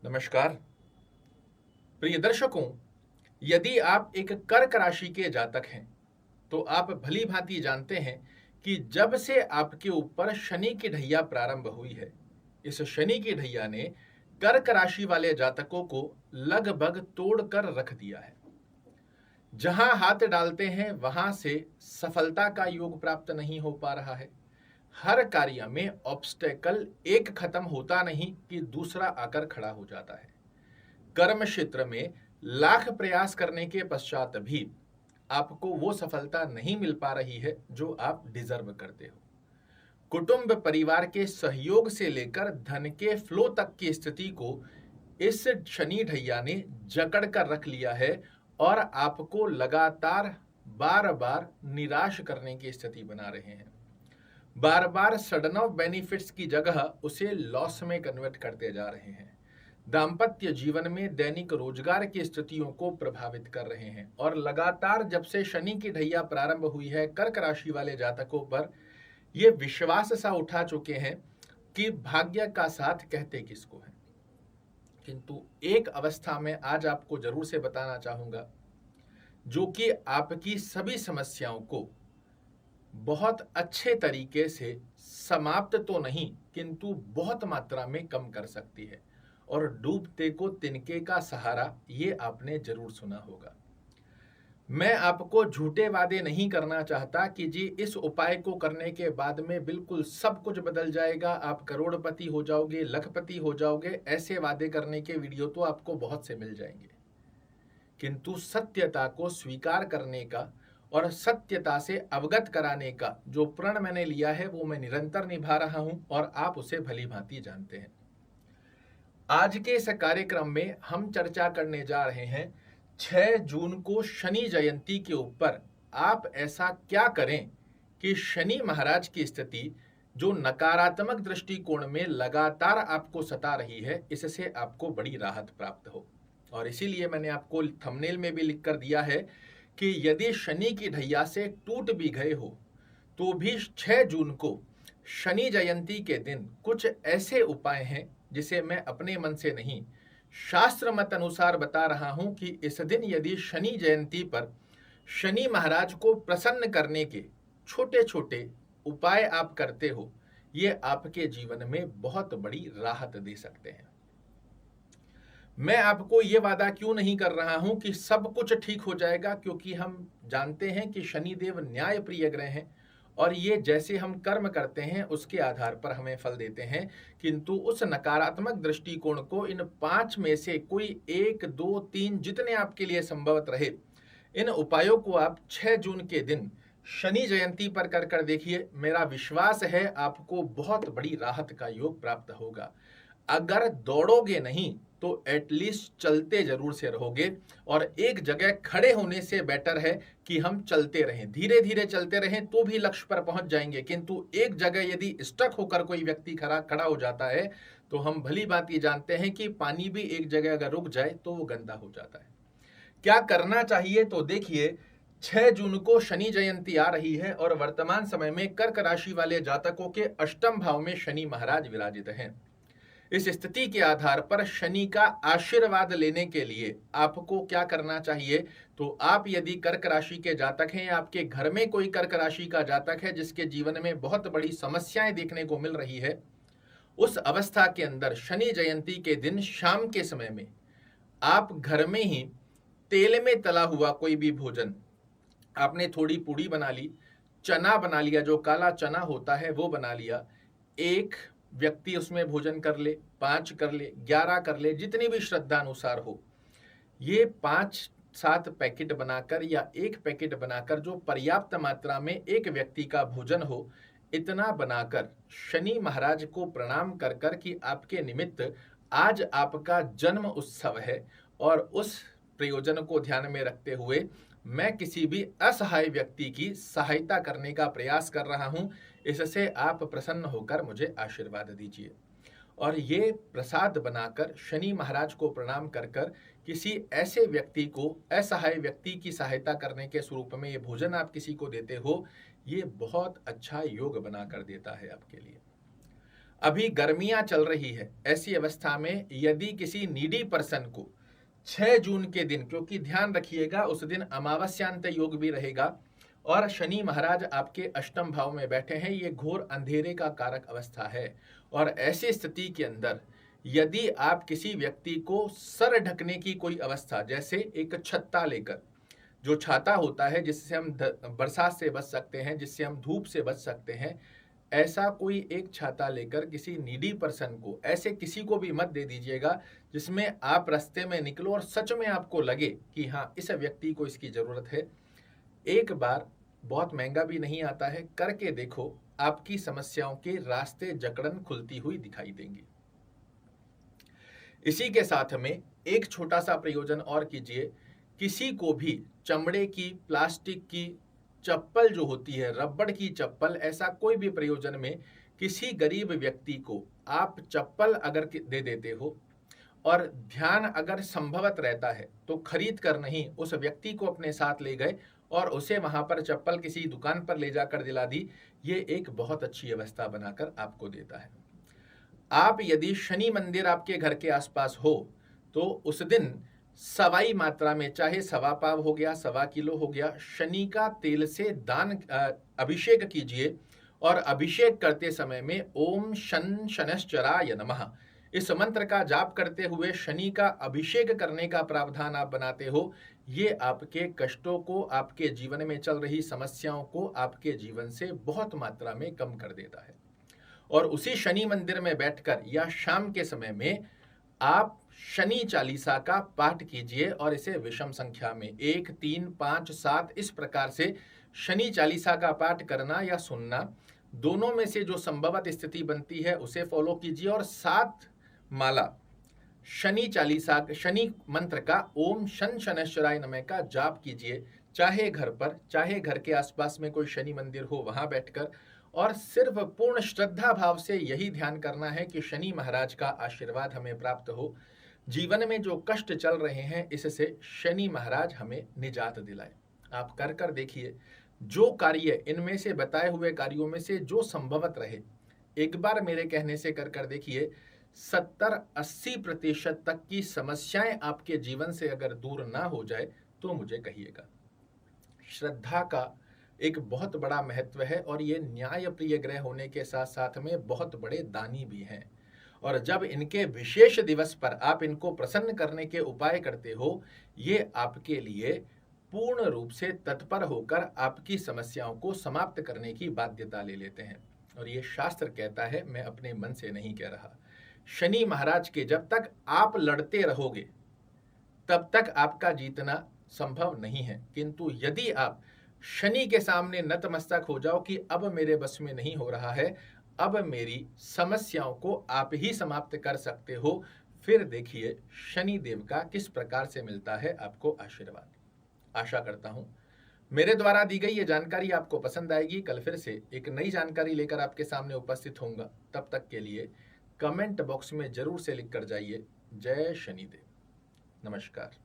नमस्कार प्रिय दर्शकों। यदि आप एक कर्क राशि के जातक हैं तो आप भली भांति जानते हैं कि जब से आपके ऊपर शनि की ढैया प्रारंभ हुई है, इस शनि की ढैया ने कर्क राशि वाले जातकों को लगभग तोड़कर रख दिया है। जहां हाथ डालते हैं वहां से सफलता का योग प्राप्त नहीं हो पा रहा है। हर कार्य में ऑब्स्टेकल एक खत्म होता नहीं कि दूसरा आकर खड़ा हो जाता है। कर्म क्षेत्र में लाख प्रयास करने के पश्चात भी आपको वो सफलता नहीं मिल पा रही है जो आप डिजर्व करते हो। कुटुंब परिवार के सहयोग से लेकर धन के फ्लो तक की स्थिति को इस शनि ढैया ने जकड़ कर रख लिया है और आपको लगातार बार बार निराश करने की स्थिति बना रहे हैं। बार बार सडन ऑफ बेनिफिट्स की जगह उसे लॉस में कन्वर्ट करते जा रहे हैं। दाम्पत्य जीवन में दैनिक रोजगार की स्थितियों को प्रभावित कर रहे हैं और लगातार जब से शनि की ढैया प्रारंभ हुई है कर्क राशि वाले जातकों पर ये विश्वास सा उठा चुके हैं कि भाग्य का साथ कहते किसको है। किंतु एक अवस्था में आज आपको जरूर से बताना चाहूंगा जो कि आपकी सभी समस्याओं को बहुत अच्छे तरीके से समाप्त तो नहीं किंतु बहुत मात्रा में कम कर सकती है। और डूबते को तिनके का सहारा, ये आपने जरूर सुना होगा। मैं आपको झूठे वादे नहीं करना चाहता कि जी इस उपाय को करने के बाद में बिल्कुल सब कुछ बदल जाएगा, आप करोड़पति हो जाओगे, लखपति हो जाओगे। ऐसे वादे करने के वीडियो तो आपको बहुत से मिल जाएंगे, किंतु सत्यता को स्वीकार करने का और सत्यता से अवगत कराने का जो प्रण मैंने लिया है वो मैं निरंतर निभा रहा हूं और आप उसे भली भांति जानते हैं। आज के इस कार्यक्रम में हम चर्चा करने जा रहे हैं 6 जून को शनि जयंती के ऊपर आप ऐसा क्या करें कि शनि महाराज की स्थिति जो नकारात्मक दृष्टिकोण में लगातार आपको सता रही है, इससे आपको बड़ी राहत प्राप्त हो। और इसीलिए मैंने आपको थंबनेल में भी लिख कर दिया है कि यदि शनि की ढैया से टूट भी गए हो तो भी 6 जून को शनि जयंती के दिन कुछ ऐसे उपाय हैं जिसे मैं अपने मन से नहीं, शास्त्र मत अनुसार बता रहा हूं कि इस दिन यदि शनि जयंती पर शनि महाराज को प्रसन्न करने के छोटे छोटे उपाय आप करते हो, ये आपके जीवन में बहुत बड़ी राहत दे सकते हैं। मैं आपको ये वादा क्यों नहीं कर रहा हूं कि सब कुछ ठीक हो जाएगा, क्योंकि हम जानते हैं कि शनिदेव न्याय प्रिय ग्रह हैं और ये जैसे हम कर्म करते हैं उसके आधार पर हमें फल देते हैं। किंतु उस नकारात्मक दृष्टिकोण को इन 5 में से कोई 1, 2, 3 जितने आपके लिए संभवत रहे, इन उपायों को आप 6 जून के दिन शनि जयंती पर कर देखिए। मेरा विश्वास है आपको बहुत बड़ी राहत का योग प्राप्त होगा। अगर दौड़ोगे नहीं तो एटलीस्ट चलते जरूर से रहोगे और एक जगह खड़े होने से बेटर है कि हम चलते रहें, धीरे धीरे चलते रहें तो भी लक्ष्य पर पहुंच जाएंगे। किंतु एक जगह यदि स्टक होकर कोई व्यक्ति खड़ा हो जाता है तो हम भली बात ये जानते हैं कि पानी भी एक जगह अगर रुक जाए तो वो गंदा हो जाता है। क्या करना चाहिए तो देखिए, 6 जून को शनि जयंती आ रही है और वर्तमान समय में कर्क राशि वाले जातकों के अष्टम भाव में शनि महाराज विराजित हैं। इस स्थिति के आधार पर शनि का आशीर्वाद लेने के लिए आपको क्या करना चाहिए, तो आप यदि कर्क राशि के जातक हैं, आपके घर में कोई कर्क राशि का जातक है जिसके जीवन में बहुत बड़ी समस्याएं देखने को मिल रही है, उस अवस्था के अंदर शनि जयंती के दिन शाम के समय में आप घर में ही तेल में तला हुआ कोई भी भोजन, आपने थोड़ी पूड़ी बना ली, चना बना लिया, जो काला चना होता है वो बना लिया, एक व्यक्ति उसमें भोजन कर ले, 5 कर ले, 11 कर ले, जितनी भी श्रद्धा अनुसार हो, ये 5-7 पैकेट बनाकर या 1 पैकेट बनाकर जो पर्याप्त मात्रा में एक व्यक्ति का भोजन हो, इतना बनाकर शनि महाराज को प्रणाम कर कर कि आपके निमित्त आज आपका जन्म उत्सव है और उस प्रयोजन को ध्यान में रखते हुए मैं किसी भी असहाय व्यक्ति की सहायता करने का प्रयास कर रहा हूं, इससे आप प्रसन्न होकर मुझे आशीर्वाद दीजिए। और ये प्रसाद बनाकर शनि महाराज को प्रणाम कर कर किसी ऐसे व्यक्ति को, असहाय व्यक्ति की सहायता करने के स्वरूप में ये भोजन आप किसी को देते हो, ये बहुत अच्छा योग बना कर देता है आपके लिए। अभी गर्मियां चल रही है, ऐसी अवस्था में यदि किसी नीडी पर्सन को 6 जून के दिन, क्योंकि ध्यान रखिएगा उस दिन अमावस्यांत योग भी रहेगा और शनि महाराज आपके अष्टम भाव में बैठे हैं, ये घोर अंधेरे का कारक अवस्था है। और ऐसी स्थिति के अंदर यदि आप किसी व्यक्ति को सर ढकने की कोई अवस्था, जैसे एक छत्ता लेकर, जो छाता होता है जिससे हम बरसात से बच सकते हैं, जिससे हम धूप से बच सकते हैं, ऐसा कोई एक छाता लेकर किसी नीडी पर्सन को, ऐसे किसी को भी मत दे दीजिएगा जिसमें आप रास्ते में निकलो और सच में आपको लगे कि हाँ इस व्यक्ति को इसकी जरूरत है। एक बार, बहुत महंगा भी नहीं आता है, करके देखो, आपकी समस्याओं के रास्ते जकड़न खुलती हुई दिखाई देंगी। इसी के साथ में एक छोटा सा प्रयोजन और कीजिए, किसी को भी चमड़े की, प्लास्टिक की चप्पल जो होती है, रबड़ की चप्पल, ऐसा कोई भी प्रयोजन में किसी गरीब व्यक्ति को आप चप्पल अगर दे देते हो और ध्यान अगर संभवत रहता है तो खरीद कर नहीं, उस व्यक्ति को अपने साथ ले गए और उसे वहां पर चप्पल किसी दुकान पर ले जाकर दिला दी, ये एक बहुत अच्छी अवस्था बनाकर आपको देता है। आप यदि शनि मंदिर आपके घर के आसपास हो तो उस दिन सवाई मात्रा में, चाहे सवा पाव हो गया, सवा किलो हो गया, शनि का तेल से दान अभिषेक कीजिए और अभिषेक करते समय में ओम शन शनश्चराय नमः इस मंत्र का जाप करते हुए शनि का अभिषेक करने का प्रावधान आप बनाते हो। ये आपके कष्टों को, आपके जीवन में चल रही समस्याओं को आपके जीवन से बहुत मात्रा में कम कर देता है। और उसी शनि मंदिर में बैठकर या शाम के समय में आप शनि चालीसा का पाठ कीजिए और इसे विषम संख्या में 1, 3, 5, 7 इस प्रकार से शनि चालीसा का पाठ करना या सुनना, दोनों में से जो संभवत स्थिति बनती है उसे फॉलो कीजिए और 7 माला शनि चालीसा, शनि मंत्र का ओम शन शनैश्चराय नमः का जाप कीजिए, चाहे घर पर, चाहे घर के आसपास में कोई शनि मंदिर हो वहां बैठकर, और सिर्फ पूर्ण श्रद्धा भाव से यही ध्यान करना है कि शनि महाराज का आशीर्वाद हमें प्राप्त हो, जीवन में जो कष्ट चल रहे हैं इससे शनि महाराज हमें निजात दिलाए। आप कर कर देखिए, जो कार्य इनमें से बताए हुए कार्यों में से जो संभवत रहे, एक बार मेरे कहने से कर कर देखिए, 70-80% तक की समस्याएं आपके जीवन से अगर दूर ना हो जाए तो मुझे कहिएगा। श्रद्धा का एक बहुत बड़ा महत्व है और ये न्याय प्रिय ग्रह होने के साथ साथ में बहुत बड़े दानी भी हैं। और जब इनके विशेष दिवस पर आप इनको प्रसन्न करने के उपाय करते हो, ये आपके लिए पूर्ण रूप से तत्पर होकर आपकी समस्याओं को समाप्त करने की बाध्यता ले लेते हैं। और ये शास्त्र कहता है, मैं अपने मन से नहीं कह रहा। शनि महाराज के जब तक आप लड़ते रहोगे तब तक आपका जीतना संभव नहीं है, किंतु यदि आप शनि के सामने नतमस्तक हो जाओ कि अब मेरे बस में नहीं हो रहा है, अब मेरी समस्याओं को आप ही समाप्त कर सकते हो, फिर देखिए शनि देव का किस प्रकार से मिलता है आपको आशीर्वाद। आशा करता हूं मेरे द्वारा दी गई ये जानकारी आपको पसंद आएगी। कल फिर से एक नई जानकारी लेकर आपके सामने उपस्थित होऊंगा। तब तक के लिए कमेंट बॉक्स में जरूर से लिख कर जाइए, जय शनिदेव। नमस्कार।